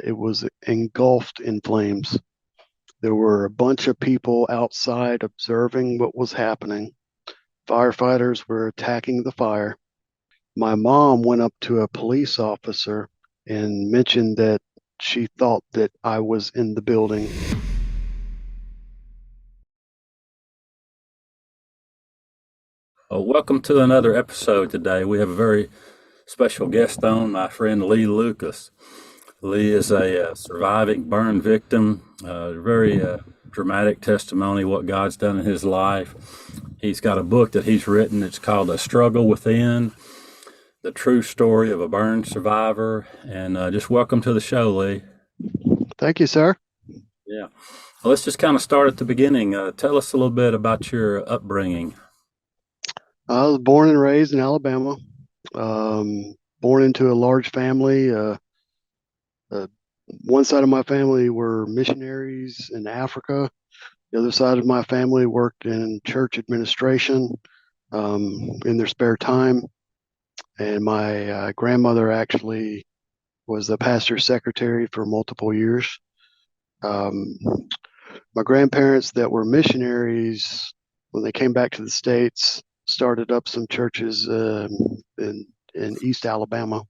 it was engulfed in flames. There were a bunch of people outside observing what was happening. Firefighters were attacking the fire. My mom went up to a police officer and mentioned that she thought that I was in the building. Welcome to another episode today. We have a very special guest on, my friend Lee Lucas. Lee is a surviving burn victim, very dramatic testimony what God's done in his life. He's got a book that he's written. It's called A Struggle Within, the true story of a burn survivor. And just welcome to the show, Lee. Thank you, sir. Yeah. Well, let's just kind of start at the beginning. Tell us a little bit about your upbringing. I was born and raised in Alabama, born into a large family. Uh, one side of my family were missionaries in Africa. The other side of my family worked in church administration in their spare time. And my grandmother actually was the pastor's secretary for multiple years. Um, my grandparents that were missionaries, when they came back to the States, started up some churches in East Alabama.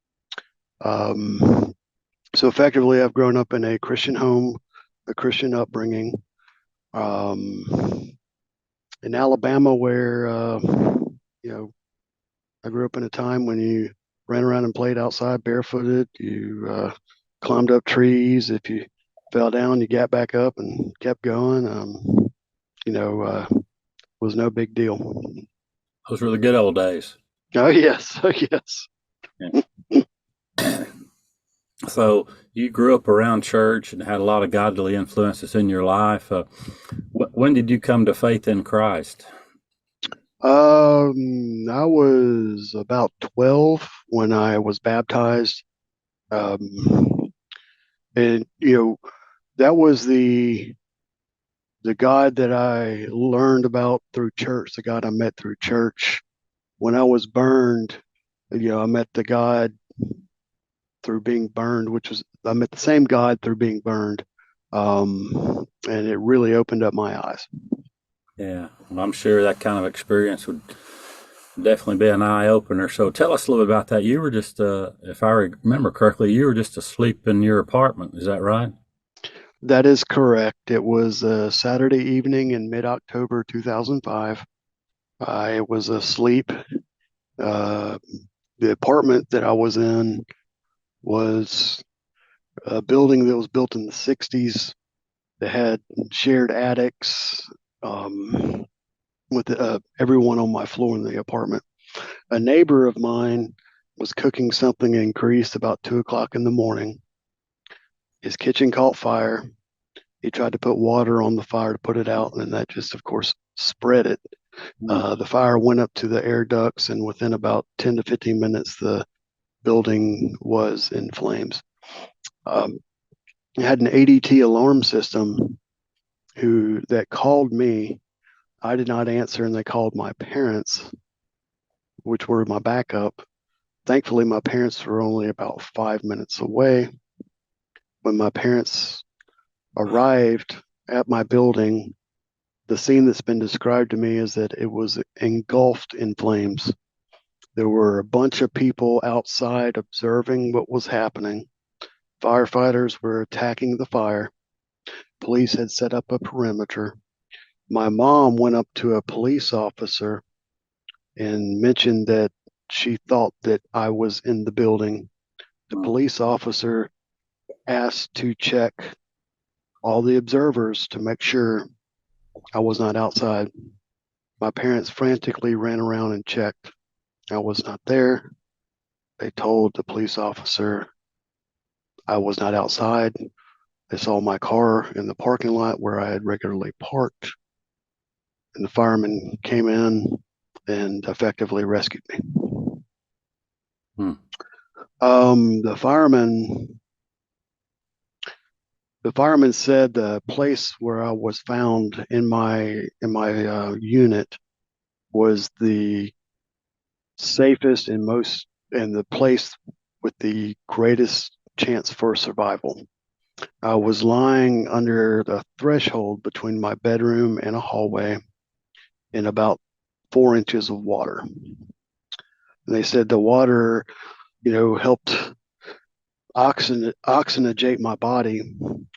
So effectively, I've grown up in a Christian home, a Christian upbringing. In Alabama, where you know, I grew up in a time when you ran around and played outside barefooted. You climbed up trees. If you fell down, you got back up and kept going. You know, was no big deal. Those were the good old days. Oh yes, oh yes. Yeah. So you grew up around church and had a lot of godly influences in your life. When did you come to faith in Christ? I was about 12 when I was baptized. And that was the God that I learned about through church, the God I met through church. When I was burned, I met the God through being burned, I met the same God through being burned. And it really opened up my eyes. Yeah, well, I'm sure that kind of experience would definitely be an eye opener. So tell us a little bit about that. You were just, if I remember correctly, you were just asleep in your apartment. Is that right? That is correct. It was a Saturday evening in mid-October 2005. I was asleep. Uh, the apartment that I was in was a building that was built in the 60s that had shared attics with everyone on my floor in the apartment. A neighbor of mine was cooking something in grease about 2 o'clock in the morning. His kitchen caught fire. He tried to put water on the fire to put it out, and that just, of course, spread it. The fire went up to the air ducts, and within about 10 to 15 minutes, the building was in flames. It had an ADT alarm system that called me. I did not answer, and they called my parents, which were my backup. Thankfully, my parents were only about 5 minutes away. When my parents arrived at my building, the scene that's been described to me is that it was engulfed in flames. There were a bunch of people outside observing what was happening. Firefighters were attacking the fire. Police had set up a perimeter. My mom went up to a police officer and mentioned that she thought that I was in the building. The police officer asked to check all the observers to make sure I was not outside. My parents frantically ran around and checked. I was not there. They told the police officer I was not outside. They saw my car in the parking lot where I had regularly parked, and the firemen came in and effectively rescued me. Hmm. The fireman said the place where I was found in my unit was the safest and the place with the greatest chance for survival. I was lying under the threshold between my bedroom and a hallway in about 4 inches of water. And they said the water, helped oxygenate my body,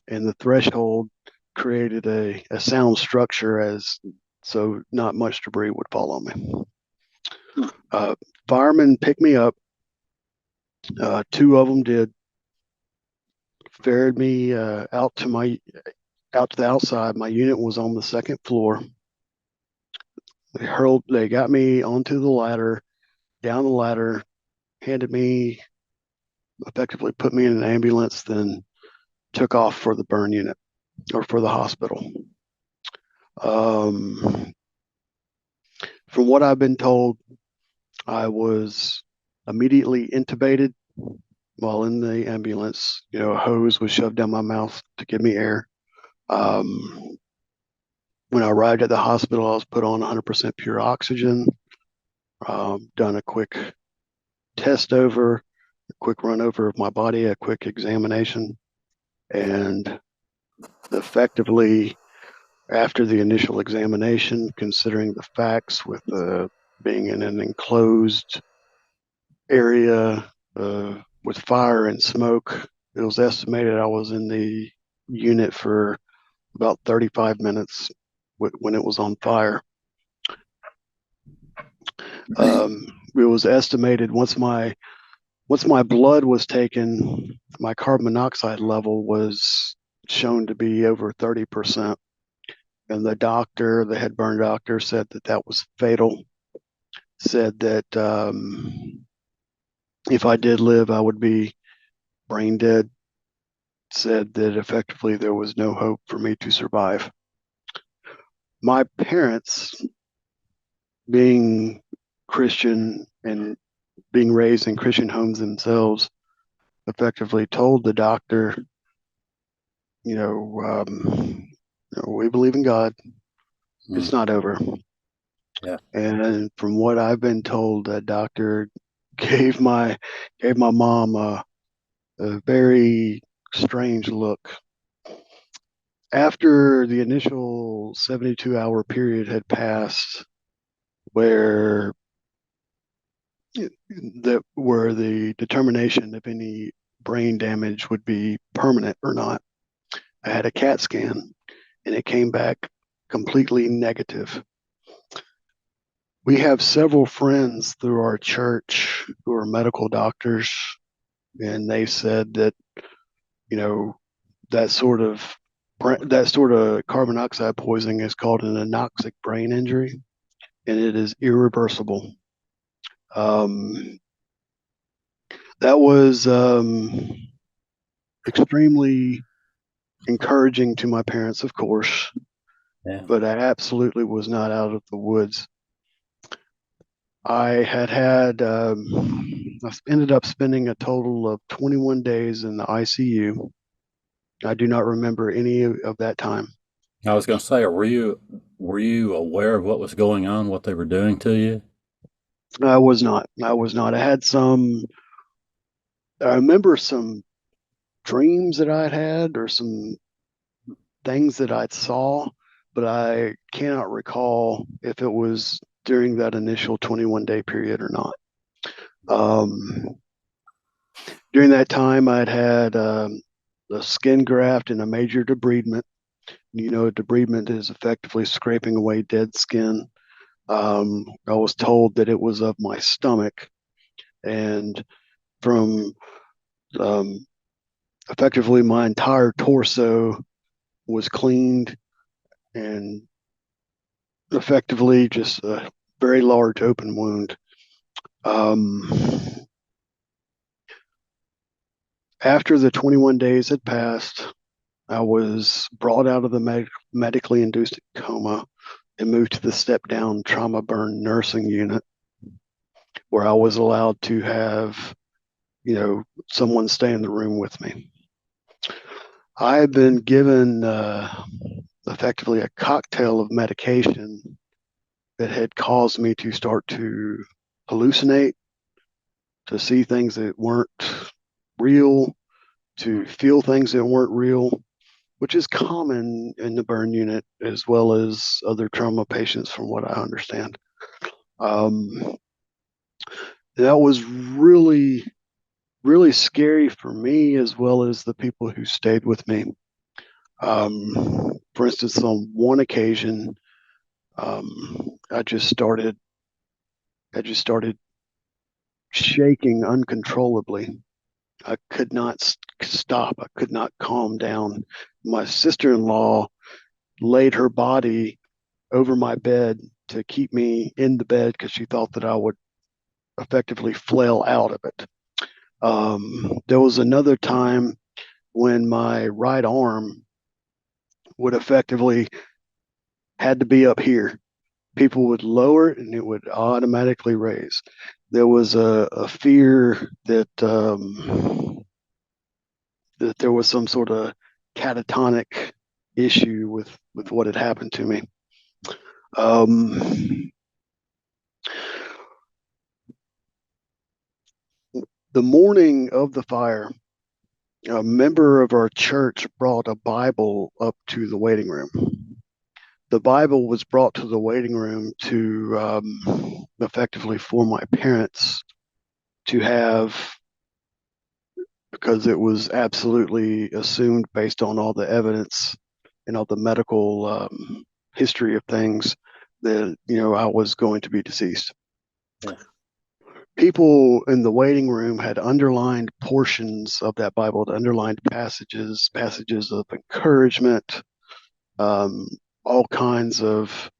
and the threshold created a sound structure as so not much debris would fall on me. Uh, Firemen picked me up. Two of them did. Ferried me out to the outside. My unit was on the second floor. They got me onto the ladder, down the ladder, handed me, effectively put me in an ambulance, then took off for the burn unit or for the hospital. Um, from what I've been told, I was immediately intubated while in the ambulance. A hose was shoved down my mouth to give me air. When I arrived at the hospital, I was put on 100% pure oxygen, done a quick test over, a quick run over of my body, a quick examination, and effectively, after the initial examination, considering the facts with being in an enclosed area with fire and smoke, it was estimated I was in the unit for about 35 minutes when it was on fire. It was estimated once my blood was taken, my carbon monoxide level was shown to be over 30%. And the head burn doctor, said that was fatal. Said that if I did live, I would be brain dead. Said that effectively there was no hope for me to survive. My parents, being Christian and being raised in Christian homes themselves, effectively told the doctor, you know, we believe in God. Mm, It's not over. yeah. And from what I've been told, the doctor gave my gave my mom a very strange look. After the initial 72-hour period had passed, where the determination if any brain damage would be permanent or not, I had a CAT scan, and it came back completely negative. We have several friends through our church who are medical doctors, and they said that you know that sort of carbon dioxide poisoning is called an anoxic brain injury, and it is irreversible. Um, that was extremely encouraging to my parents, of course, Yeah. but I absolutely was not out of the woods. I ended up spending a total of 21 days in the ICU. I do not remember any of that time. I was going to say, were you aware of what was going on, what they were doing to you? I was not. I was not. I remember some dreams that I'd had or some things that I saw, but I cannot recall if it was during that initial 21-day period or not. Um, During that time, I'd had a skin graft and a major debridement. Debridement is effectively scraping away dead skin. I was told that it was of my stomach, and from um, effectively my entire torso was cleaned, and effectively just a very large open wound. Um, After the 21 days had passed, I was brought out of the medically induced coma and moved to the step down trauma burn nursing unit, where I was allowed to have, someone stay in the room with me. I had been given effectively a cocktail of medication that had caused me to start to hallucinate, to see things that weren't real, to feel things that weren't real, which is common in the burn unit as well as other trauma patients, from what I understand. Um, that was really, really scary for me as well as the people who stayed with me. For instance, on one occasion, um, I just started, I just started shaking uncontrollably. I could not stop. I could not calm down. My sister-in-law laid her body over my bed to keep me in the bed because she thought that I would effectively flail out of it. There was another time when my right arm would effectively had to be up here. People would lower it and it would automatically raise. There was a fear that there was some sort of catatonic issue with what had happened to me. Um, the morning of the fire, a member of our church brought a Bible up to the waiting room. The Bible was brought to the waiting room to effectively for my parents to have, because it was absolutely assumed based on all the evidence and all the medical history of things that I was going to be deceased. Yeah. People in the waiting room had underlined portions of that Bible, underlined passages of encouragement, um, all kinds of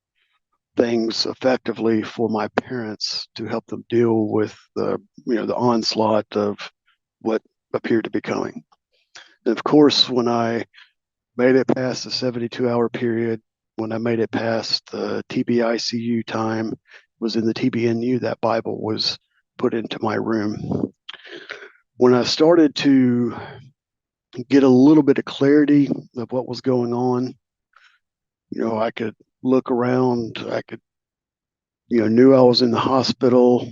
things effectively for my parents to help them deal with the onslaught of what appeared to be coming. And of course, when I made it past the 72-hour period, when I made it past the TBICU time, was in the TBNU, that Bible was put into my room. When I started to get a little bit of clarity of what was going on, I could look around, knew I was in the hospital.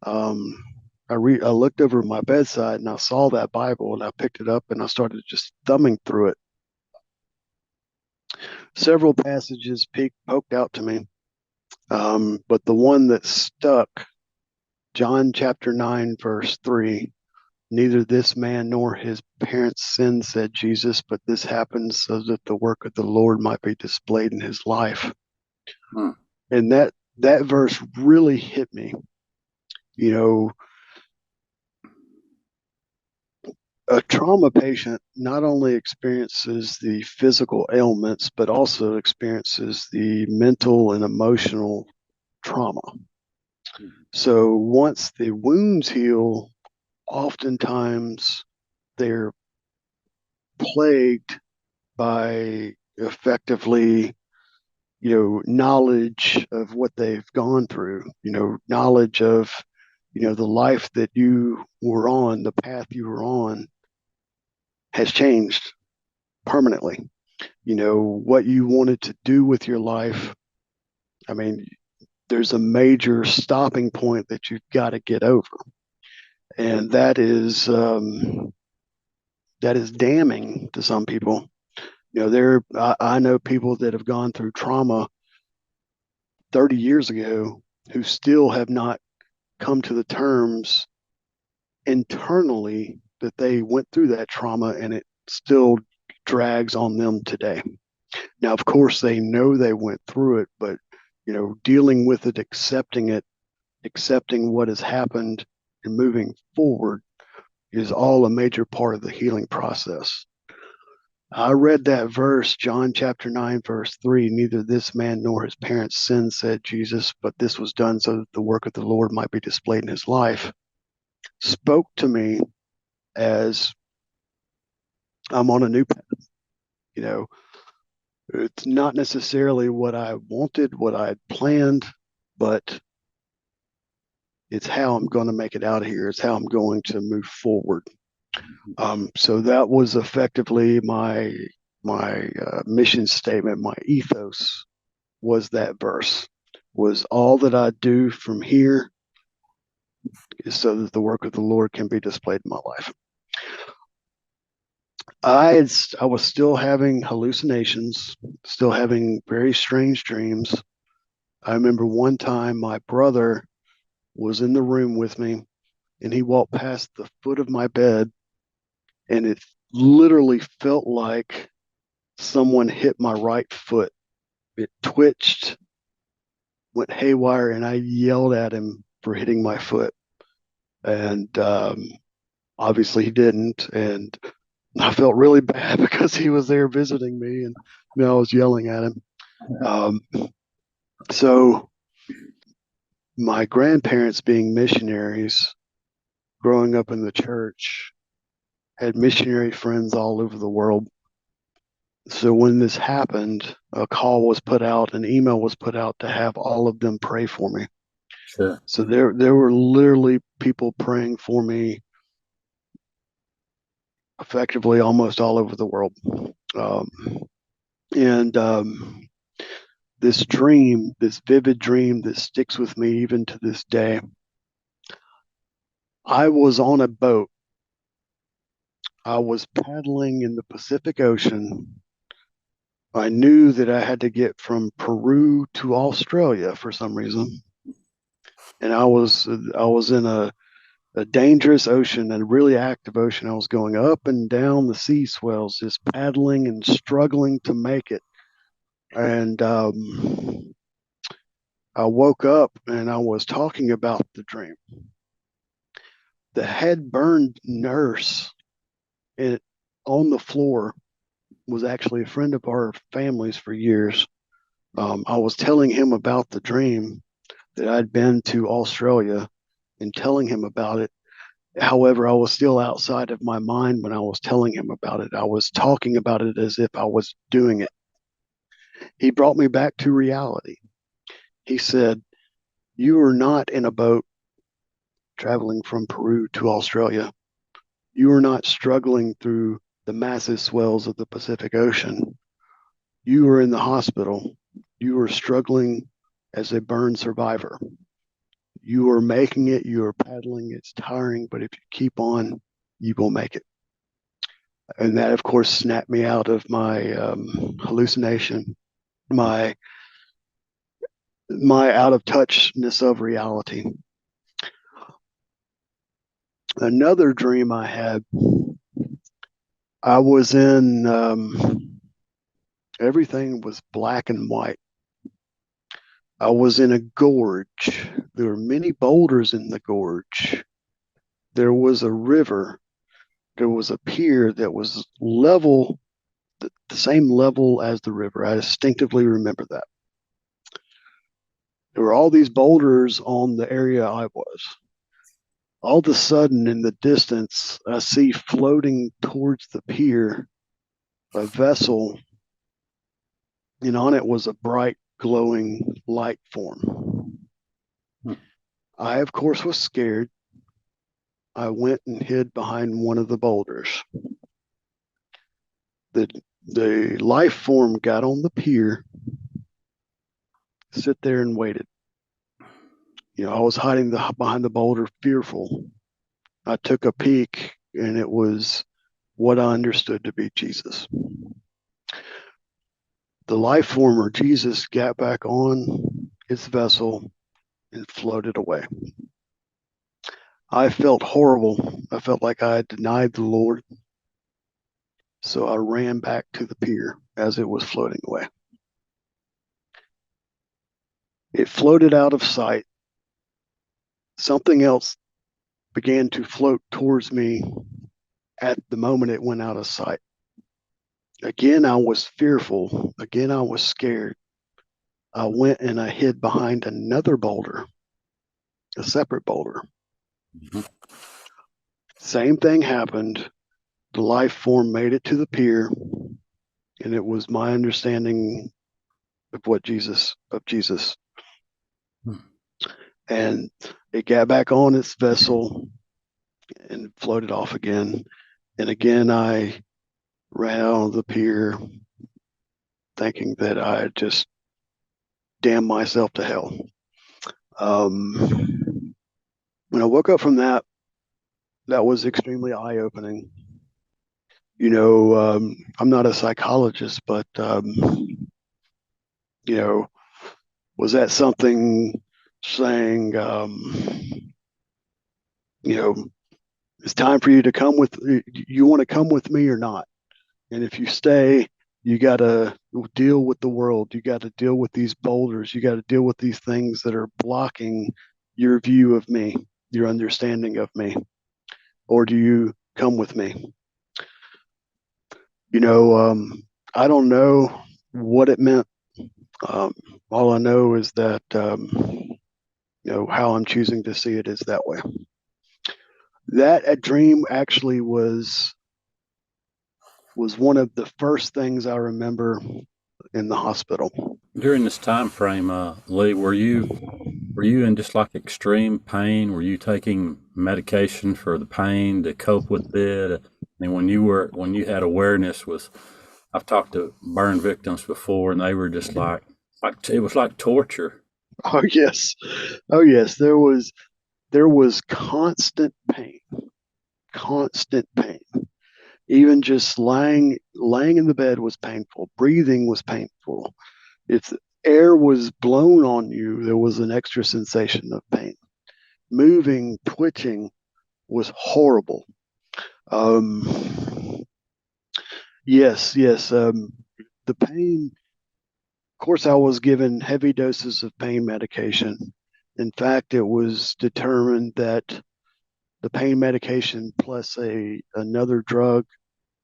Um, I looked over my bedside and I saw that Bible and I picked it up and I started just thumbing through it. Several passages poked out to me, but the one that stuck, John chapter 9, verse 3, neither this man nor his parents sinned, said Jesus, but this happened so that the work of the Lord might be displayed in his life. Hmm. And that verse really hit me. You know, a trauma patient not only experiences the physical ailments, but also experiences the mental and emotional trauma. So once the wounds heal, oftentimes they're plagued by effectively, knowledge of what they've gone through, knowledge of, the life that you were on, the path you were on has changed permanently. What you wanted to do with your life. I mean, there's a major stopping point that you've got to get over. And that is damning to some people. I know people that have gone through trauma 30 years ago who still have not come to the terms internally that they went through that trauma and it still drags on them today. Now, of course, they know they went through it, but dealing with it, accepting what has happened, and moving forward is all a major part of the healing process. I read that verse, John chapter 9, verse 3, neither this man nor his parents sinned, said Jesus, but this was done so that the work of the Lord might be displayed in his life, spoke to me as I'm on a new path. You know, it's not necessarily what I wanted, what I had planned, but it's how I'm going to make it out of here. It's how I'm going to move forward. So that was effectively my mission statement, my ethos was that verse. Was all that I do from here is so that the work of the Lord can be displayed in my life. I was still having hallucinations, still having very strange dreams. I remember one time my brother was in the room with me and he walked past the foot of my bed and it literally felt like someone hit my right foot. It twitched, went haywire, and I yelled at him for hitting my foot. And obviously he didn't. And I felt really bad because he was there visiting me and I was yelling at him. Um, so my grandparents being missionaries, growing up in the church, had missionary friends all over the world. So when this happened, a call was put out, an email was put out to have all of them pray for me. Sure. So there were literally people praying for me effectively almost all over the world. Um, and this dream, this vivid dream that sticks with me even to this day. I was on a boat. I was paddling in the Pacific Ocean. I knew that I had to get from Peru to Australia for some reason, and I was in a dangerous ocean, a really active ocean. I was going up and down the sea swells, just paddling and struggling to make it. And I woke up and I was talking about the dream. The head burned nurse it, on the floor was actually a friend of our family's for years. I was telling him about the dream that I'd been to Australia and telling him about it. However, I was still outside of my mind when I was telling him about it. I was talking about it as if I was doing it. He brought me back to reality. He said, "You are not in a boat traveling from Peru to Australia. You are not struggling through the massive swells of the Pacific Ocean. You are in the hospital. You are struggling as a burn survivor. You are making it. You are paddling. It's tiring, but if you keep on, you will make it." And that, of course, snapped me out of my hallucination, my my out of touchness of reality. Another dream I had, I was in, everything was black and white. I was in a gorge. There were many boulders in the gorge. There was a river. There was a pier that was level, the same level as the river. I distinctively remember that. There were all these boulders on the area I was. All of a sudden, in the distance, I see floating towards the pier a vessel, and on it was a bright, glowing light form. Hmm. I, of course, was scared. I went and hid behind one of the boulders. The, the life form got on the pier, sit there and waited. I was hiding behind the boulder, fearful. I took a peek, and it was what I understood to be Jesus. The life form or Jesus got back on its vessel and floated away. I felt horrible. I felt like I had denied the Lord. So I ran back to the pier as it was floating away. It floated out of sight. Something else began to float towards me at the moment it went out of sight. Again, I was fearful. Again, I was scared. I went and I hid behind another boulder, a separate boulder. Mhm. Same thing happened. The life form made it to the pier, and it was my understanding of Jesus. Hmm. And it got back on its vessel and floated off again. And again, I ran out of the pier thinking that I had just damned myself to hell. When I woke up from that, that was extremely eye opening. I'm not a psychologist, but you know, was that something saying, you know, it's time for you to come with, you want to come with me or not? And if you stay, you got to deal with the world. You got to deal with these boulders. You got to deal with these things that are blocking your view of me, your understanding of me. Or do you come with me? You know, I don't know what it meant. Um, all I know is that, how I'm choosing to see it is that way. That a dream actually was one of the first things I remember in the hospital. During this time frame, Lee, were you in just like extreme pain? Were you taking medication for the pain to cope with it? And when you had awareness, was I've talked to burn victims before, and they were just like it was like torture. Oh yes, oh yes. There was constant pain. Even just lying in the bed was painful. Breathing was painful. If air was blown on you, there was an extra sensation of pain. Moving, twitching was horrible. Um, yes, yes. The pain. Of course, I was given heavy doses of pain medication. In fact, it was determined that the pain medication plus a another drug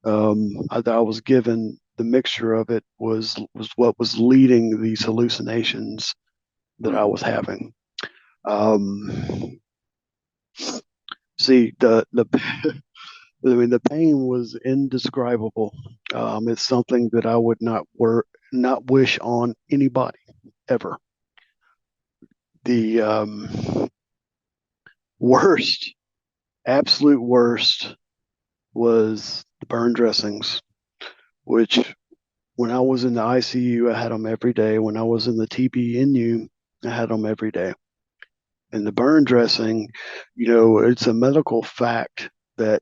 I was given, the mixture of it was what was leading these hallucinations that I was having. Um, see, the I mean, the pain was indescribable. It's something that I would not wish on anybody ever. The worst, absolute worst, was the burn dressings, which when I was in the ICU, I had them every day. When I was in the TBNU, I had them every day. And the burn dressing, it's a medical fact that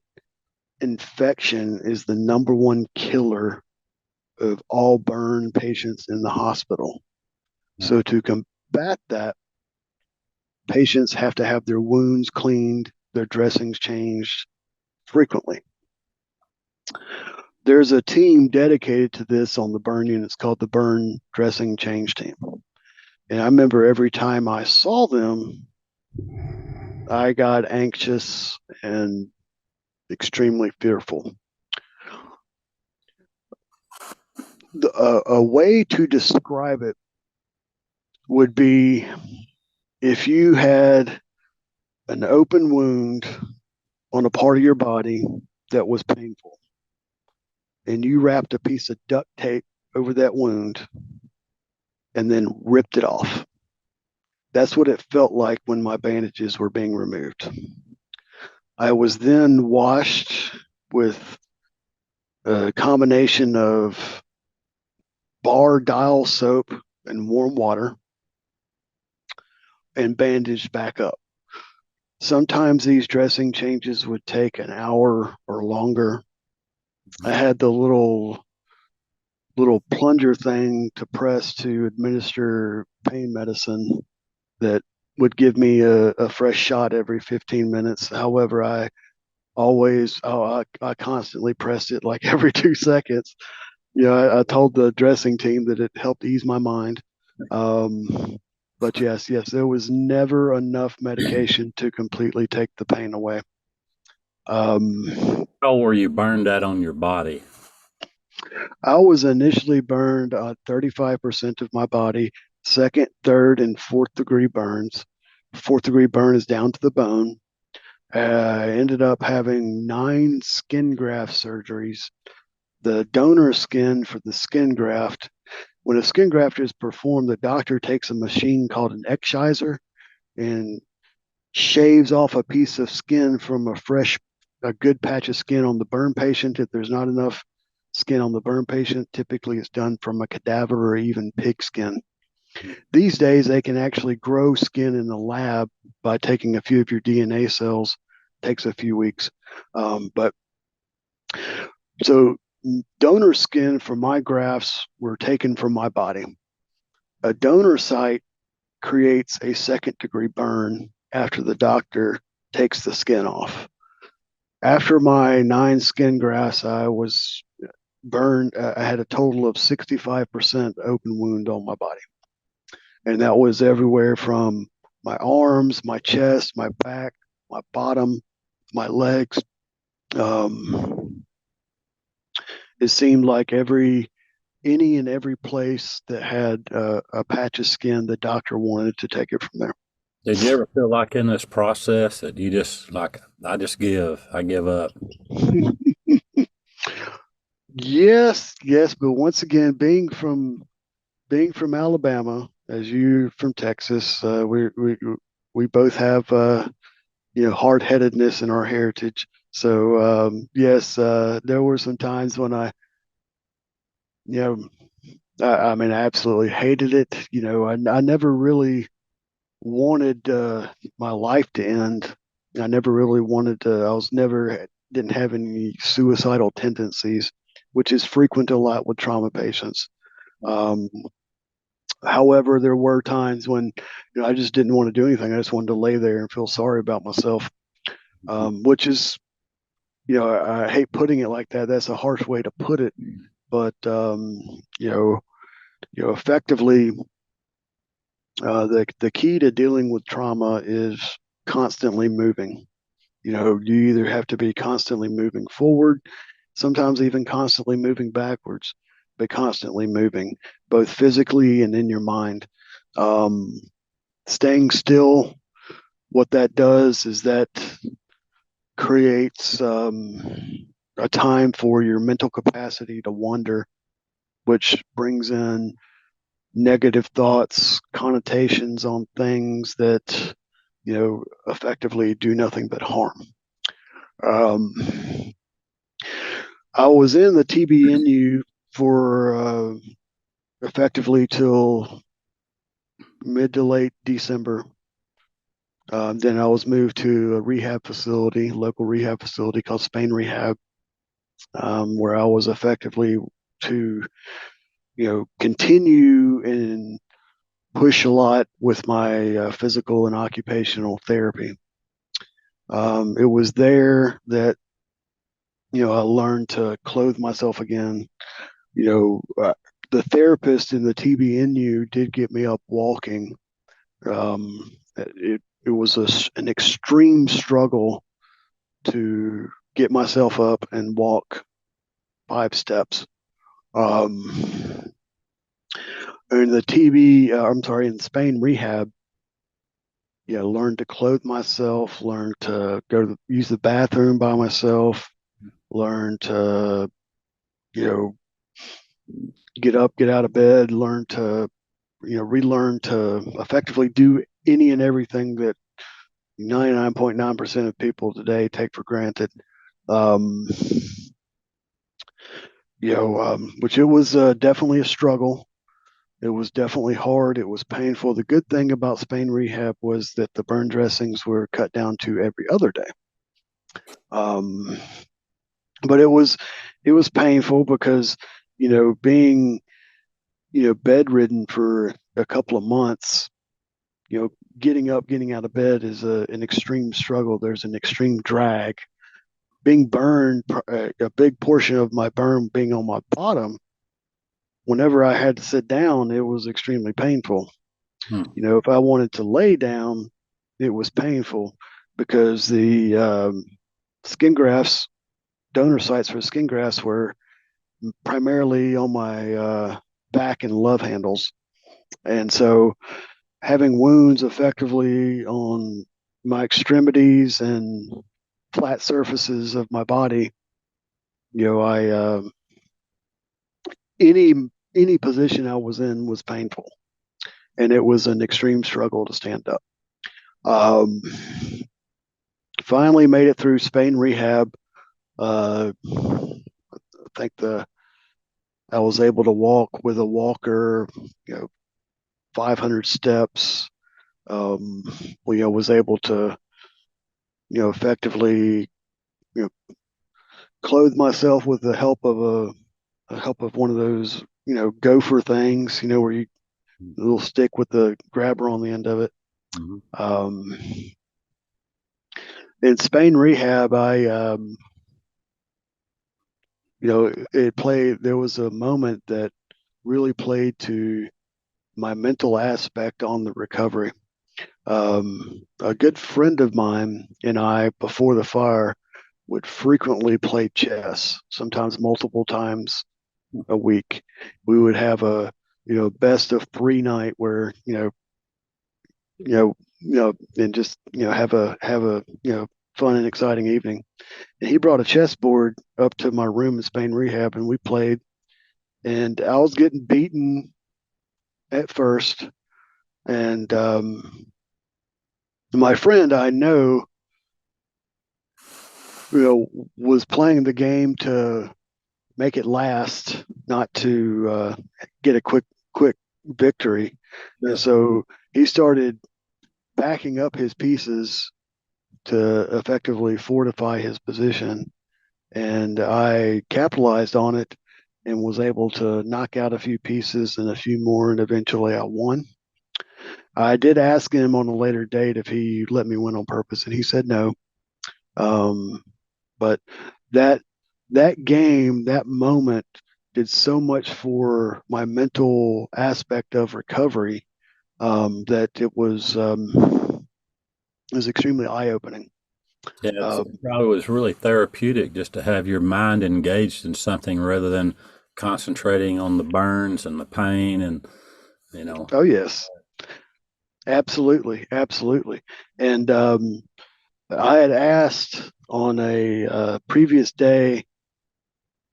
infection is the number one killer of all burn patients in the hospital. So to combat that, patients have to have their wounds cleaned, their dressings changed frequently. There's a team dedicated to this on the burn unit. It's called the burn dressing change team. And I remember every time I saw them, I got anxious and extremely fearful. A way to describe it would be if you had an open wound on a part of your body that was painful, and you wrapped a piece of duct tape over that wound and then ripped it off. That's what it felt like when my bandages were being removed. I was then washed with a combination of bar dial soap and warm water and bandaged back up. Sometimes these dressing changes would take an hour or longer. I had the little plunger thing to press to administer pain medicine that would give me a fresh shot every 15 minutes. However, I constantly pressed it like every 2 seconds. I told the dressing team that it helped ease my mind. Um, but yes, yes, there was never enough medication to completely take the pain away. Um, How were you burned at on your body? I was initially burned 35% of my body, second, third, and fourth degree burns. Fourth degree burn is down to the bone. I ended up having 9 skin graft surgeries. The donor skin for the skin graft, when a skin graft is performed, the doctor takes a machine called an exciser and shaves off a piece of skin from a good patch of skin on the burn patient. If there's not enough skin on the burn patient, typically it's done from a cadaver or even pig skin. These days, they can actually grow skin in the lab by taking a few of your DNA cells. It takes a few weeks, but So donor skin from my grafts were taken from my body. A donor site creates a second degree burn after the doctor takes the skin off. After my 9 skin grafts, I was burned. I had a total of 65% open wound on my body. And that was everywhere from my arms, my chest, my back, my bottom, my legs. Um, it seemed like any and every place that had a patch of skin, the doctor wanted to take it from there. Did you ever feel like in this process that you just like, I give up? Yes, yes, but once again, being from Alabama, as you from Texas, we both have hard headedness in our heritage. So yes, there were some times when you know, I mean, I absolutely hated it. I never really wanted my life to end. I never really wanted to. I was never didn't have any suicidal tendencies, which is frequent a lot with trauma patients. Um, However, there were times when I just didn't want to do anything. I just wanted to lay there and feel sorry about myself, which is I hate putting it like that. That's a harsh way to put it, but you know, effectively, the key to dealing with trauma is constantly moving. You either have to be constantly moving forward, sometimes even constantly moving backwards, but constantly moving, both physically and in your mind. Um, Staying still, what that does is that creates a time for your mental capacity to wander, which brings in negative thoughts, connotations on things that, effectively do nothing but harm. Um, I was in the TBNU for effectively till mid to late December. Then I was moved to a rehab facility, local rehab facility called Spain Rehab, where I was effectively to, continue and push a lot with my physical and occupational therapy. It was there that I learned to clothe myself again. You the therapist in the TBNU did get me up walking. It was an extreme struggle to get myself up and walk 5 steps. Um, in the I'm sorry, in Spain rehab, learned to clothe myself, learned to use the bathroom by myself, learn to, you know, get up, get out of bed, learn to, relearn to effectively do any and everything that 99.9% of people today take for granted. Um, which it was definitely a struggle. It was definitely hard. It was painful. The good thing about Spain rehab was that the burn dressings were cut down to every other day. Um, but it was painful because being bedridden for a couple of months, getting up, getting out of bed is an extreme struggle. There's an extreme drag. Being burned, a big portion of my burn being on my bottom. Whenever I had to sit down, it was extremely painful. Hmm. If I wanted to lay down, it was painful because the skin grafts, donor sites for skin grafts were primarily on my back and love handles. And so having wounds effectively on my extremities and flat surfaces of my body, I any any position I was in was painful, and it was an extreme struggle to stand up. Um, Finally made it through Spain rehab. I think the I was able to walk with a walker, 500 steps. Um, was able to, effectively, you know, clothed myself with the help of one of those, gopher things, where you a little stick with the grabber on the end of it. Mhm. Um, in Spain rehab, it played. There was a moment that really played to my mental aspect on the recovery. A good friend of mine and I, before the fire, would frequently play chess, sometimes multiple times a week. We would have a best of three night where and just have a fun and exciting evening. And he brought a chessboard up to my room in Spain rehab, and we played. And I was getting beaten at first, and my friend I know, was playing the game to make it last, not to get a quick victory. And Sure. so he started backing up his pieces to effectively fortify his position. And I capitalized on it and was able to knock out a few pieces and a few more, and eventually I won. I did ask him on a later date if he let me win on purpose, and he said no. Um, but that that game, that moment, did so much for my mental aspect of recovery, that it was extremely eye opening. Yeah, Um, it probably was really therapeutic just to have your mind engaged in something rather than concentrating on the burns and the pain and, you know. oh yes, absolutely, absolutely. And I had asked on a previous day,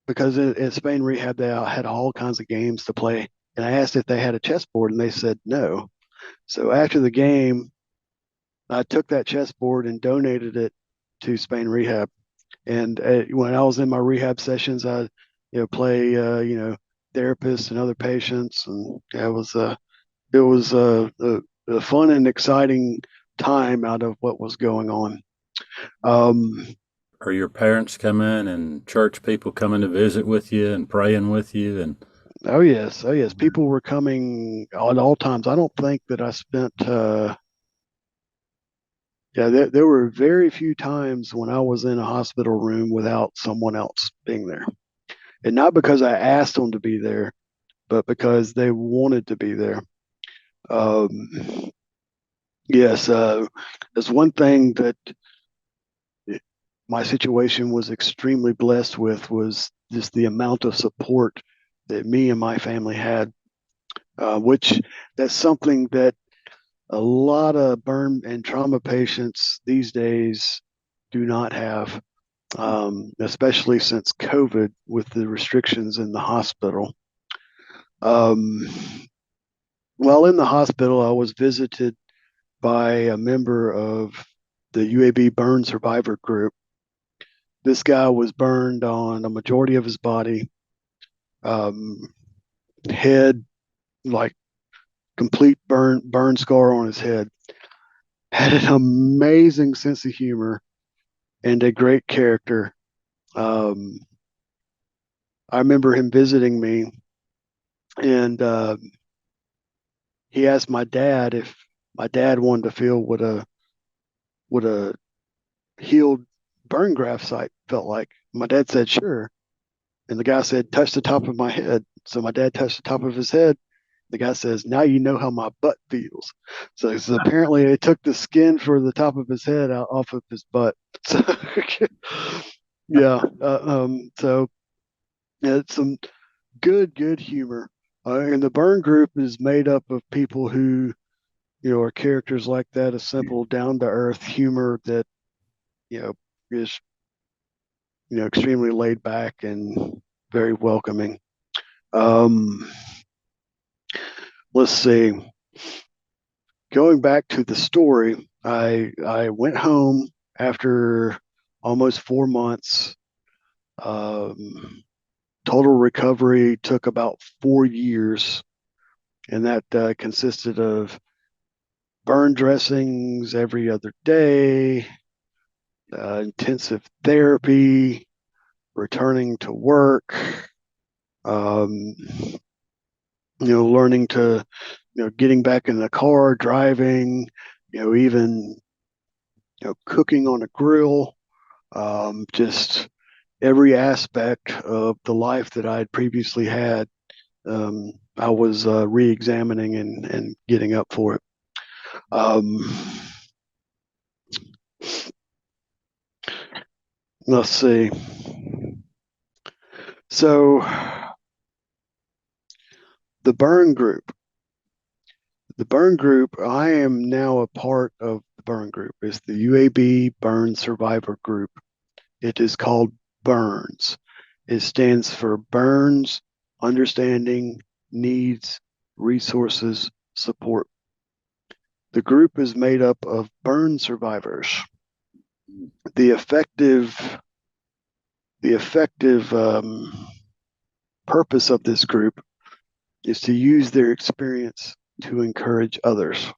because in Spain rehab they had all kinds of games to play, and I asked if they had a chessboard, and they said no. So after the game, I took that chessboard and donated it to Spain rehab. And when I was in my rehab sessions, I play therapists and other patients, and yeah, it was a fun and exciting time out of what was going on. Um, Or your parents coming and church people coming to visit with you and praying with you and oh yes, oh yes, people were coming at all times. I don't think that I spent. Yeah, there were very few times when I was in a hospital room without someone else being there, and not because I asked them to be there, but because they wanted to be there. Um, yes, there's one thing that my situation was extremely blessed with, was just the amount of support that me and my family had, which that's something that a lot of burn and trauma patients these days do not have, especially since COVID with the restrictions in the hospital. Um, while in the hospital, I was visited by a member of the UAB burn survivor group. This guy was burned on a majority of his body, um, head, like complete burn scar on his head. Had an amazing sense of humor and a great character. Um, I remember him visiting me, and he asked my dad if my dad wanted to feel what a healed burn graft site felt like. My dad said sure, and the guy said touch the top of my head. So my dad touched the top of his head. The guy says, now you know how my butt feels. So apparently they took the skin for the top of his head out off of his butt. So yeah, so yeah, it's some good humor. And the burn group is made up of people who are characters like that, a simple, down to earth humor that you know is extremely laid back and very welcoming. Um, let's see. Going back to the story, I went home after almost 4 months. Um, total recovery took about 4 years, and that consisted of burn dressings every other day, intensive therapy, returning to work, um, learning to, getting back in the car, driving, even, cooking on a grill, just every aspect of the life that I had previously had. I was re-examining and getting up for it. Um, let's see. So the burn group, I am now a part of the burn group. It's the UAB Burn Survivor Group. It is called b.u.r.n.s. It stands for Burns Understanding Needs Resources Support. The group is made up of burn survivors. The effective the effective purpose of this group is to use their experience to encourage others.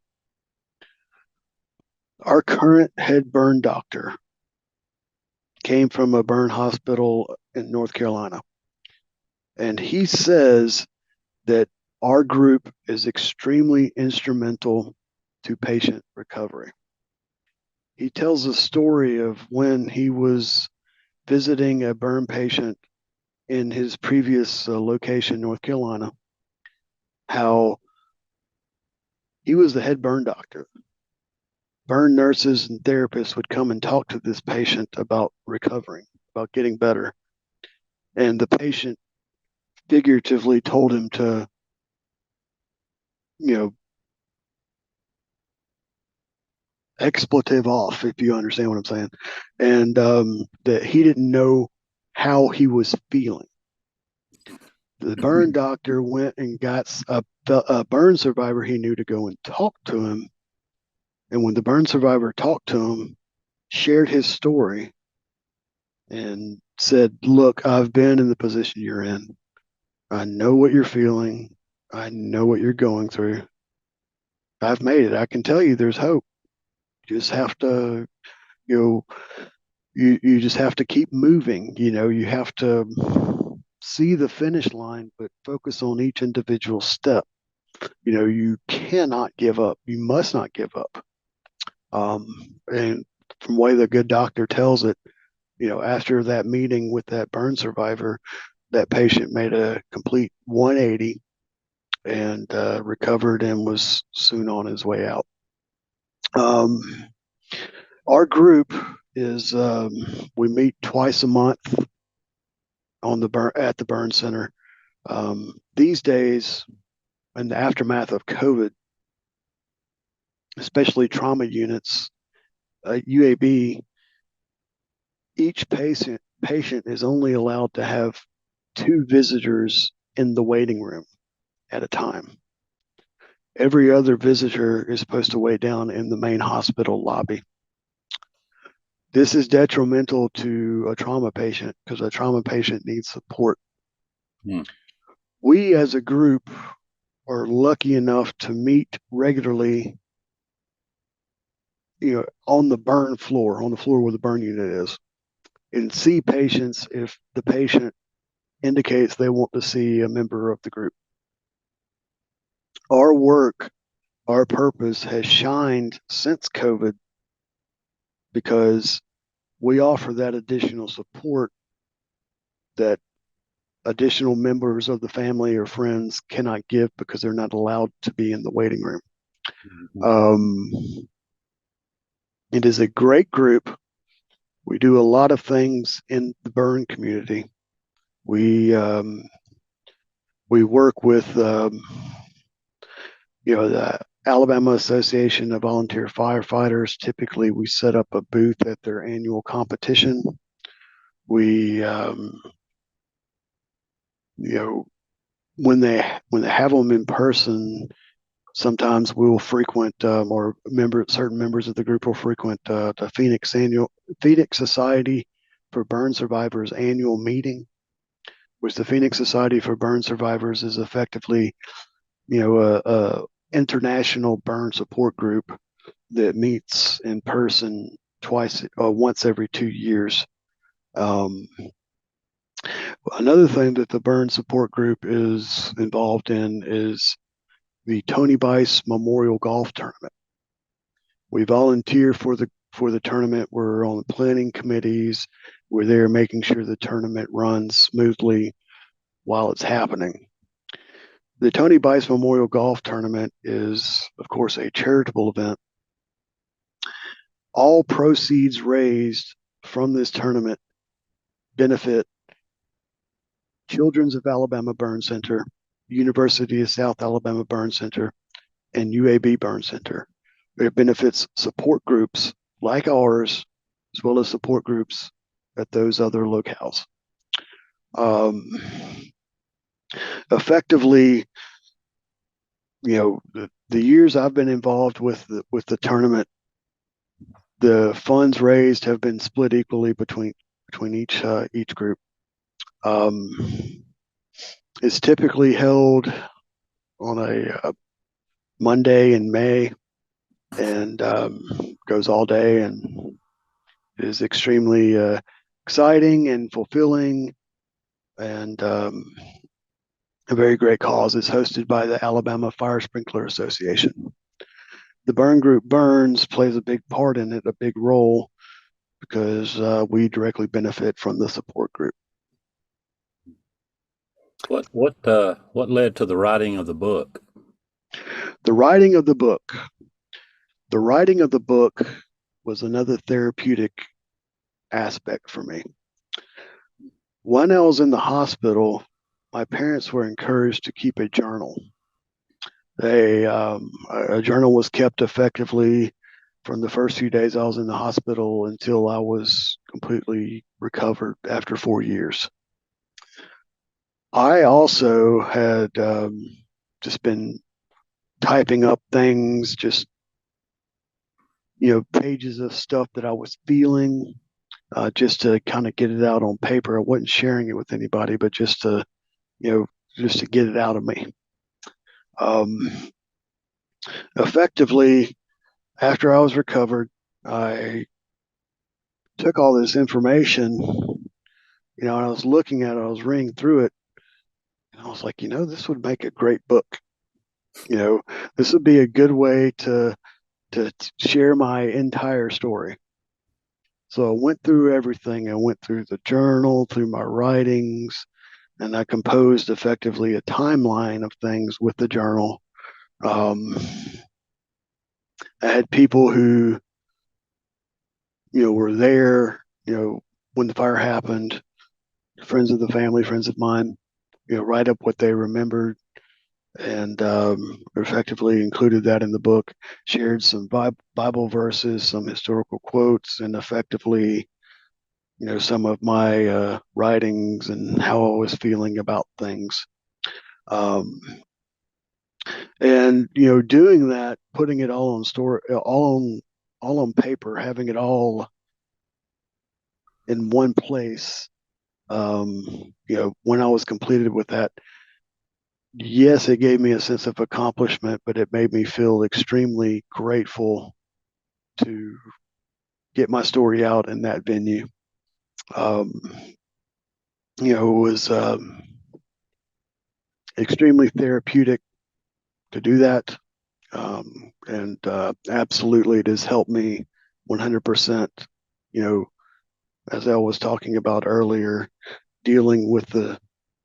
Our current head burn doctor came from a burn hospital in North Carolina, and he says that our group is extremely instrumental to patient recovery. He tells a story of when he was visiting a burn patient in his previous location, North Carolina, how he was the head burn doctor. Burn nurses and therapists would come and talk to this patient about recovering, about getting better. And the patient figuratively told him to, you know, expletive off, if you understand what I'm saying. And that he didn't know how he was feeling. The burn doctor went and got a burn survivor he knew to go and talk to him. And when the burn survivor talked to him, shared his story, and said, "Look, I've been in the position you're in. I know what you're feeling. I know what you're going through. I've made it. I can tell you there's hope. You just have to, you know, you just have to keep moving. You have to see the finish line, but focus on each individual step. You cannot give up. You must not give up." And from the way the good doctor tells it, after that meeting with that burn survivor, that patient made a complete 180 and recovered and was soon on his way out. Um, our group is we meet twice a month on the burn at the burn center. These days, in the aftermath of COVID, especially trauma units, UAB, each patient is only allowed to have two visitors in the waiting room at a time. Every other visitor is supposed to wait down in the main hospital lobby. This is detrimental to a trauma patient because a trauma patient needs support. Hmm. We as a group are lucky enough to meet regularly, on the burn floor, on the floor where the burn unit is, and see patients if the patient indicates they want to see a member of the group. Our work, our purpose has shined since COVID because we offer that additional support that additional members of the family or friends cannot give because they're not allowed to be in the waiting room. Um, it is a great group. We do a lot of things in the burn community. We work with the Alabama Association of Volunteer Firefighters. Typically, we set up a booth at their annual competition. We you know when they have them in person, sometimes we will frequent or certain members of the group will frequent the Phoenix Society for Burn Survivors annual meeting, which the Phoenix Society for Burn Survivors is effectively a international burn support group that meets in person once every 2 years. Um, Another thing that the burn support group is involved in is the Tony Bice Memorial Golf Tournament. We volunteer for the tournament. We're on the planning committees. We're there making sure the tournament runs smoothly while it's happening. The Tony Bice Memorial Golf Tournament is, of course, a charitable event. All proceeds raised from this tournament benefit Children's of Alabama Burn Center, University of South Alabama Burn Center, and UAB Burn Center. It benefits support groups like ours, as well as support groups at those other locales. Um, Effectively, the years I've been involved with the tournament, the funds raised have been split equally between each group. Um, it's typically held on a Monday in May, and goes all day, and is extremely exciting and fulfilling, and a very great cause. It's hosted by the Alabama Fire Sprinkler Association. The burn group b.u.r.n.s plays a big part in it, a big role, because we directly benefit from the support group. What led to the writing of the book? The writing of the book. The writing of the book was another therapeutic aspect for me. When I was in the hospital, my parents were encouraged to keep a journal. A journal was kept effectively from the first few days I was in the hospital until I was completely recovered after 4 years. I also had just been typing up things, just pages of stuff that I was feeling, just to kind of get it out on paper. I wasn't sharing it with anybody, but just to get it out of me. Um, Effectively, after I was recovered, I took all this information, and I was looking at it, I was reading through it, and I was like, this would make a great book. You know, this would be a good way to share my entire story. So I went through everything. I went through the journal, through my writings, and I composed effectively a timeline of things with the journal. Um, I had people who, were there, when the fire happened, friends of the family, friends of mine, write up what they remembered, and effectively included that in the book. Shared some Bible verses, some historical quotes, and effectively, some of my writings and how I was feeling about things. Um, and doing that, putting it all on story, all on paper, having it all in one place. When I was completed with that, yes, it gave me a sense of accomplishment, but it made me feel extremely grateful to get my story out in that venue. Um, it was extremely therapeutic to do that. And absolutely, it has helped me 100%. You know, as I was talking about earlier, dealing with the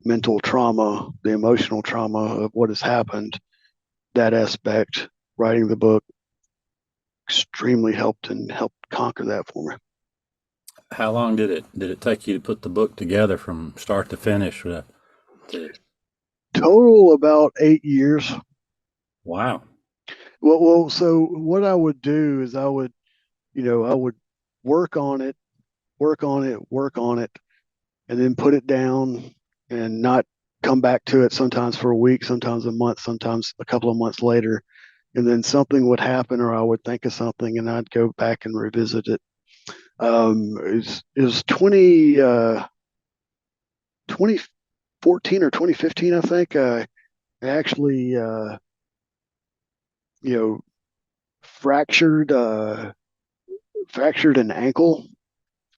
mental trauma, the emotional trauma of what has happened, that aspect, writing the book extremely helped and helped conquer that for me. How long did it take you to put the book together from start to finish? The- Total about 8 years. wow. So what I would do is I would work on it, work on it, work on it, and then put it down and not come back to it sometimes for a week, sometimes a month, sometimes a couple of months later. And then something would happen, or I would think of something and I'd go back and revisit it. It was 2014 or 2015, I think. I actually, you know, fractured, fractured an ankle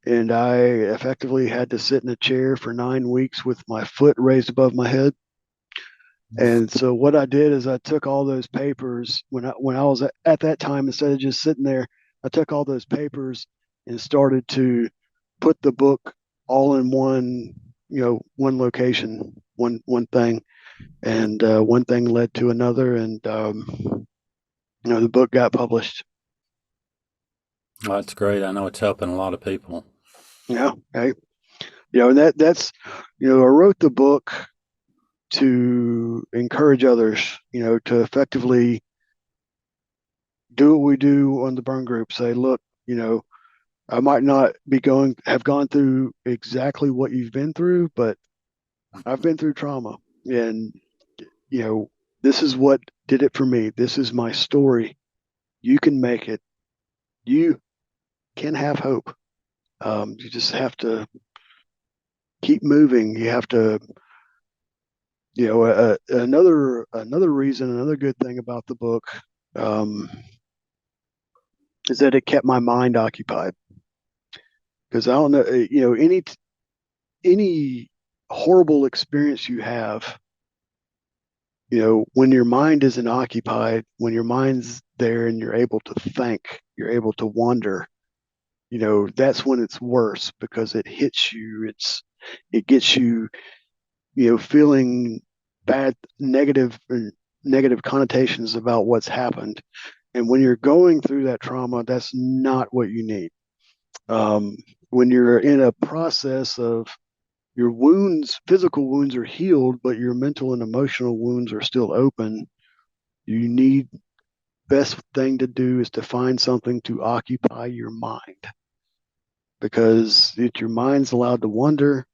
and I effectively had to sit in a chair for 9 weeks with my foot raised above my head. And so what I did is I took all those papers when I was at that time, instead of just sitting there, I took all those papers and started to put the book all in one, one location, one thing, and one thing led to another, and the book got published. Well, that's great. I know it's helping a lot of people. Yeah, okay. And that's I wrote the book to encourage others, to effectively do what we do on the burn group. Say, look, I might not have gone through exactly what you've been through, but I've been through trauma, and you know, this is what did it for me. This is my story. You can make it. You can have hope. You just have to keep moving. You have to, another reason, another good thing about the book um, is that it kept my mind occupied. Because I don't know, any horrible experience you have, when your mind isn't occupied, when your mind's there and you're able to think, you're able to wonder, that's when it's worse because it hits you. It gets you, feeling bad, negative connotations about what's happened. And when you're going through that trauma, that's not what you need. Um, when you're in a process of your wounds, physical wounds are healed, but your mental and emotional wounds are still open. You need best thing to do is to find something to occupy your mind, because if your mind's allowed to wonder,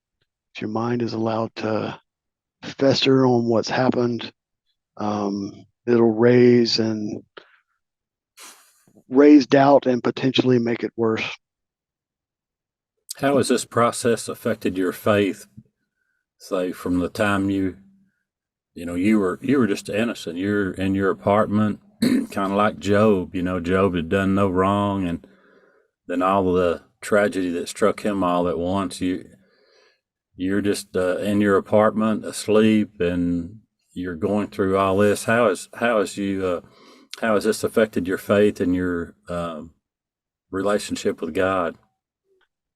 if your mind is allowed to fester on what's happened, it'll raise doubt and potentially make it worse. How has this process affected your faith? Say from the time you were just innocent. You're in your apartment, kind of like Job. Job had done no wrong, and then all of the tragedy that struck him all at once. You're just in your apartment, asleep, and you're going through all this. How has this affected your faith and your relationship with God?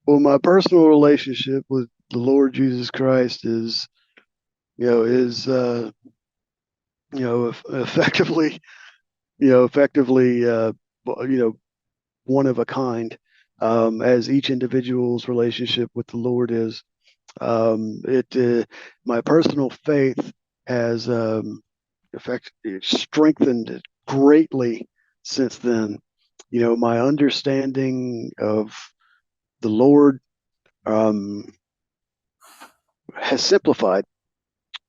Well, my personal relationship with the Lord Jesus Christ is effectively, effectively, you know, one of a kind, as each individual's relationship with the Lord is. It My personal faith has strengthened greatly since then. My understanding of the Lord um, has simplified,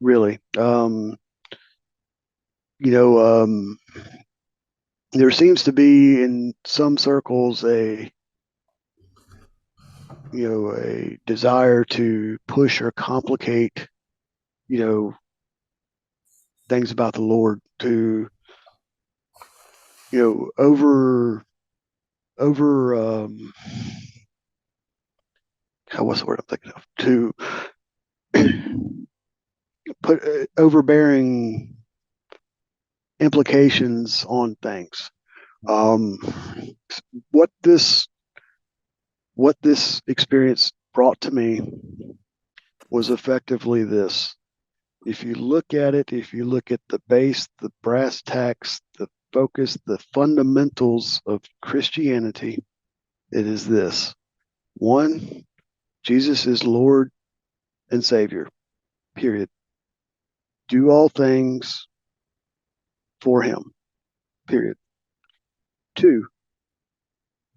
really. You know, there seems to be in some circles a desire to push or complicate, you know, things about the Lord to, over what's the word I'm thinking of, to put overbearing implications on things. Um, what this what this experience brought to me was effectively this. If you look at it, if you look at the base, the brass tacks, the focus, the fundamentals of Christianity, it is this. One, Jesus is Lord and Savior, period. Do all things for him, period. Two,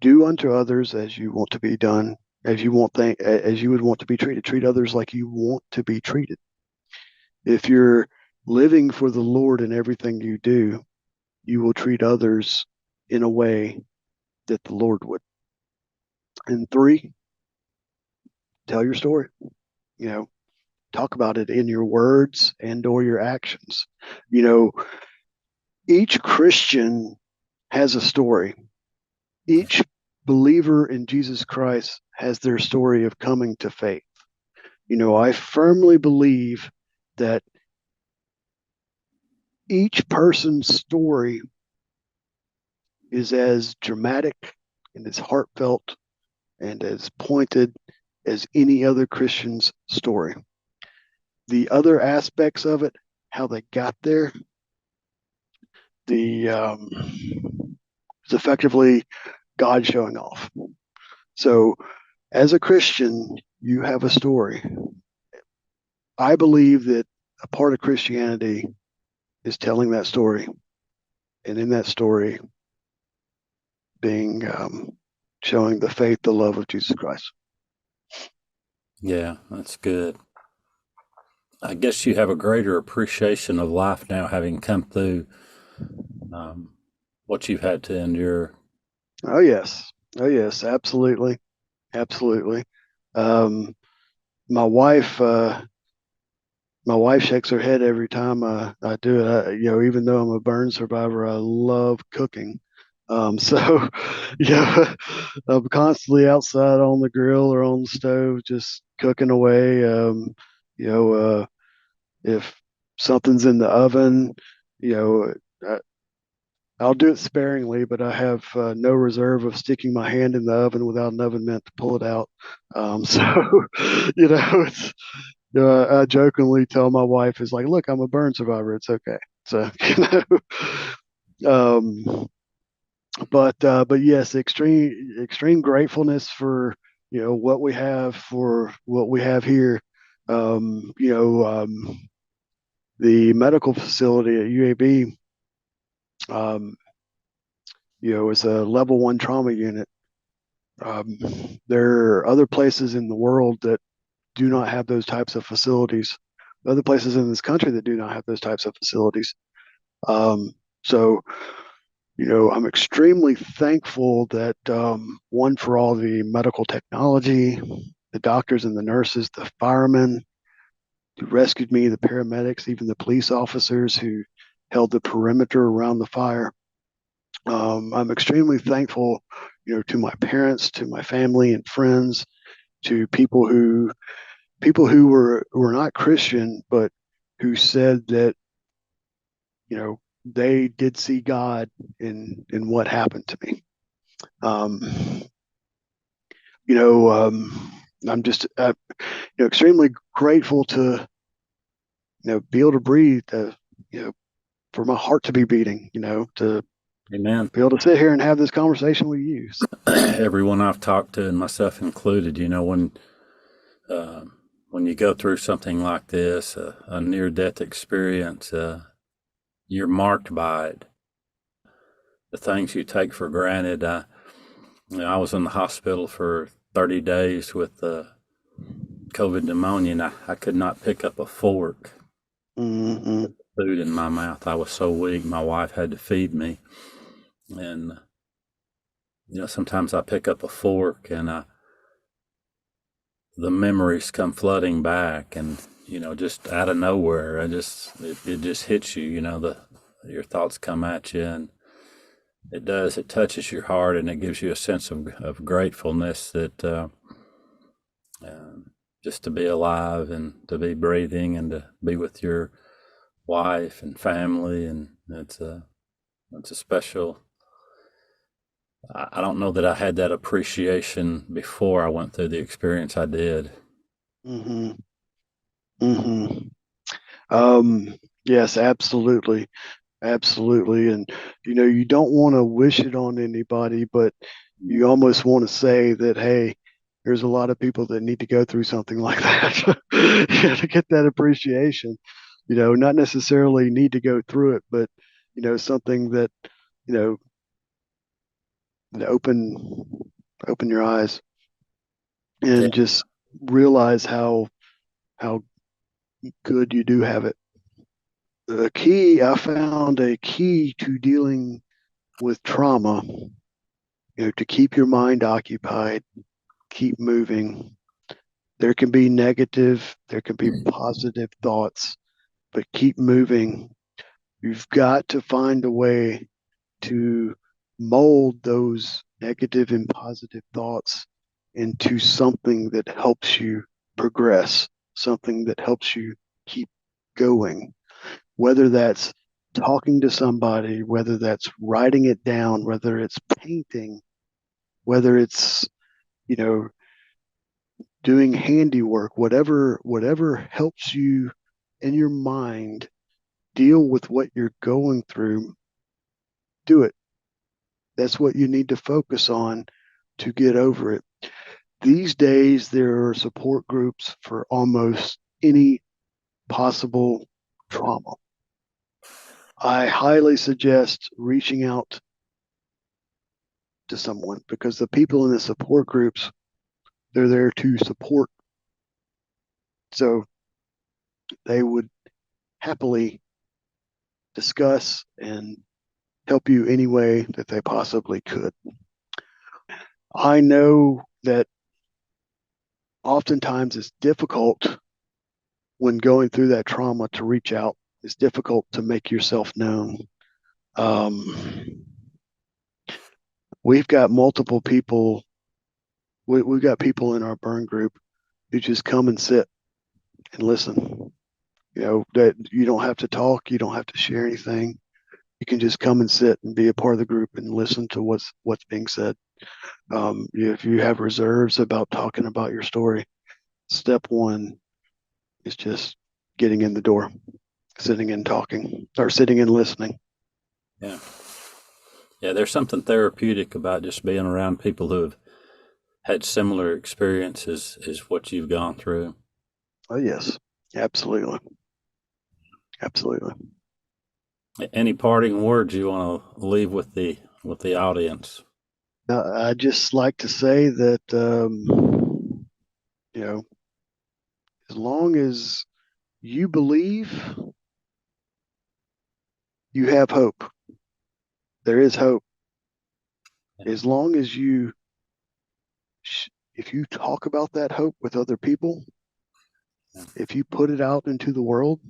do unto others as you want to be done, as you would want to be treated. Treat others like you want to be treated. If you're living for the Lord in everything you do, you will treat others in a way that the Lord would. And three, tell your story. You know, talk about it in your words and or your actions. You know, each Christian has a story. Each believer in Jesus Christ has their story of coming to faith. I firmly believe that each person's story is as dramatic and as heartfelt and as pointed as any other Christian's story. The other aspects of it, how they got there, the it's effectively God showing off. So, as a Christian, you have a story. I believe that a part of Christianity is telling that story, and in that story, being showing the faith, the love of Jesus Christ. Yeah, that's good. I guess you have a greater appreciation of life now, having come through um, what you've had to endure. Oh yes, oh yes, absolutely, absolutely. Um, my wife, my wife shakes her head every time I do it. Even though I'm a burn survivor, I love cooking. So, yeah, I'm constantly outside on the grill or on the stove, just cooking away. You know, if something's in the oven, you know, I, I'll do it sparingly, but I have no reserve of sticking my hand in the oven without an oven mitt to pull it out. So, it's I jokingly tell my wife is like, look, I'm a burn survivor. It's okay. So, um, but yes, extreme gratefulness for what we have here. Um, you know, um, the medical facility at UAB, um, is a level one trauma unit. Um, there are other places in the world that do not have those types of facilities. Other places in this country that do not have those types of facilities. So, I'm extremely thankful that one for all the medical technology, the doctors and the nurses, the firemen who rescued me, the paramedics, even the police officers who held the perimeter around the fire. I'm extremely thankful, to my parents, to my family and friends, to people who were not Christian, but who said that they did see God in what happened to me. Um, you know, I'm just extremely grateful to be able to breathe, for my heart to be beating, to Amen. be able to sit here and have this conversation with you. Everyone I've talked to, and myself included, uh, when you go through something like this, a near-death experience, you're marked by it. The things you take for granted. I was in the hospital for 30 days with COVID pneumonia, and I could not pick up a fork, Mm-hmm. food in my mouth. I was so weak. My wife had to feed me, and sometimes I pick up a fork, and the memories come flooding back, and just out of nowhere, it just hits you. Your thoughts come at you, and it touches your heart, and it gives you a sense of gratefulness that uh, just to be alive and to be breathing and to be with your wife and family, and it's a special. I don't know that I had that appreciation before I went through the experience I did. Mm-hmm. Mm-hmm. Um, yes, absolutely. Absolutely. And, you don't want to wish it on anybody, but you almost want to say that, hey, there's a lot of people that need to go through something like that to get that appreciation. Not necessarily need to go through it, but, something that, you know, that open your eyes Yeah, and just realize how good you do have it. I found a key to dealing with trauma, to keep your mind occupied, keep moving. There can be negative, there can be positive thoughts, but keep moving. You've got to find a way to mold those negative and positive thoughts into something that helps you progress, something that helps you keep going, whether that's talking to somebody, whether that's writing it down, whether it's painting, whether it's, you know, doing handiwork, whatever helps you in your mind deal with what you're going through, do it. That's what you need to focus on to get over it. These days, there are support groups for almost any possible trauma. I highly suggest reaching out to someone because the people in the support groups, they're there to support. So they would happily discuss and help you any way that they possibly could. I know that oftentimes it's difficult when going through that trauma to reach out. It's difficult to make yourself known. Um, we've got multiple people. We've got people in our burn group who just come and sit and listen. You know, that you don't have to talk, you don't have to share anything. You can just come and sit and be a part of the group and listen to what's being said. If you have reserves about talking about your story, step one is just getting in the door, sitting and talking, or sitting and listening. Yeah. Yeah, there's something therapeutic about just being around people who have had similar experiences as what you've gone through. Oh yes, absolutely, absolutely. Any parting words you want to leave with the audience? I just like to say that you know, as long as you believe, you have hope. There is hope. As long as if you talk about that hope with other people, if you put it out into the world,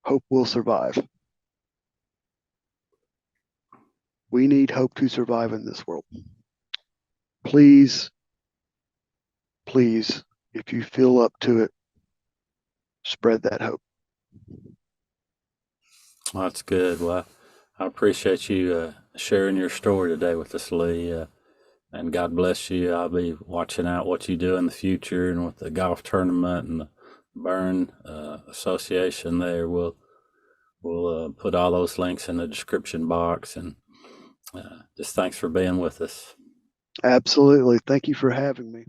hope will survive. We need hope to survive in this world. Please, please, if you feel up to it, spread that hope. Well, that's good. Well, I appreciate you sharing your story today with us, Lee. And God bless you. I'll be watching out what you do in the future and with the golf tournament and the Burn Association. There, we'll put all those links in the description box. And just thanks for being with us. Absolutely. Thank you for having me.